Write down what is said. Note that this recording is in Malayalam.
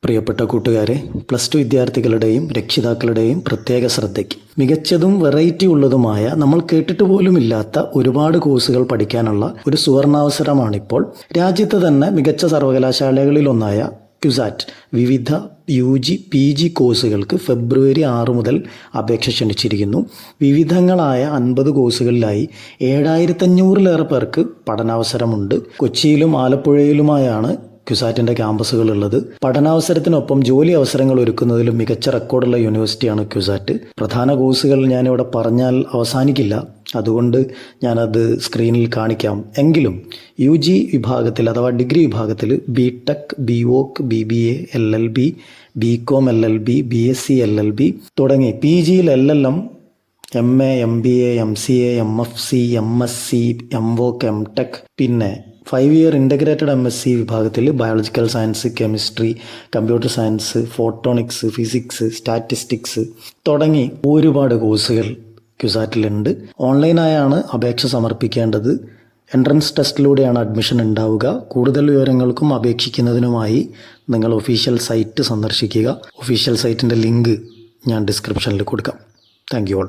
പ്രിയപ്പെട്ട കൂട്ടുകാരെ, പ്ലസ് ടു വിദ്യാർത്ഥികളുടെയും രക്ഷിതാക്കളുടെയും പ്രത്യേക ശ്രദ്ധയ്ക്ക് മികച്ചതും വെറൈറ്റി ഉള്ളതുമായ നമ്മൾ കേട്ടിട്ട് പോലുമില്ലാത്ത ഒരുപാട് കോഴ്സുകൾ പഠിക്കാനുള്ള ഒരു സുവർണാവസരമാണിപ്പോൾ. രാജ്യത്ത് തന്നെ മികച്ച സർവകലാശാലകളിലൊന്നായ ക്യുസാറ്റ് വിവിധ UG PG കോഴ്സുകൾക്ക് ഫെബ്രുവരി 6 മുതൽ അപേക്ഷ ക്ഷണിച്ചിരിക്കുന്നു. വിവിധങ്ങളായ 50 കോഴ്സുകളിലായി 7500-ലേറെ പേർക്ക് പഠനാവസരമുണ്ട്. കൊച്ചിയിലും ആലപ്പുഴയിലുമായാണ് ക്യുസാറ്റിൻ്റെ ക്യാമ്പസുകളുള്ളത്. പഠനാവസരത്തിനൊപ്പം ജോലി അവസരങ്ങൾ ഒരുക്കുന്നതിലും മികച്ച റെക്കോർഡുള്ള യൂണിവേഴ്സിറ്റിയാണ് ക്യുസാറ്റ്. പ്രധാന കോഴ്സുകൾ ഞാനിവിടെ പറഞ്ഞാൽ അവസാനിക്കില്ല, അതുകൊണ്ട് ഞാനത് സ്ക്രീനിൽ കാണിക്കാം. എങ്കിലും UG വിഭാഗത്തിൽ അഥവാ ഡിഗ്രി വിഭാഗത്തിൽ BTech, BVoc, BBA, LLB, BCom, LLB, BSc, LLB തുടങ്ങി PGയിൽ LLM, MA, MBA, MCA, MFC, MSc, MVoc, MTech, പിന്നെ 5 ഇയർ ഇൻ്റഗ്രേറ്റഡ് MSc വിഭാഗത്തിൽ biological science, chemistry, computer science, photonics, physics, statistics തുടങ്ങി ഒരുപാട് കോഴ്സുകൾ ക്യുസാറ്റിലുണ്ട്. ഓൺലൈനായാണ് അപേക്ഷ സമർപ്പിക്കേണ്ടത്. എൻട്രൻസ് ടെസ്റ്റിലൂടെയാണ് അഡ്മിഷൻ ഉണ്ടാവുക. കൂടുതൽ വിവരങ്ങൾക്കും അപേക്ഷിക്കുന്നതിനുമായി നിങ്ങൾ ഒഫീഷ്യൽ സൈറ്റ് സന്ദർശിക്കുക. ഒഫീഷ്യൽ സൈറ്റിൻ്റെ ലിങ്ക് ഞാൻ ഡിസ്ക്രിപ്ഷനിൽ കൊടുക്കാം. Thank you all.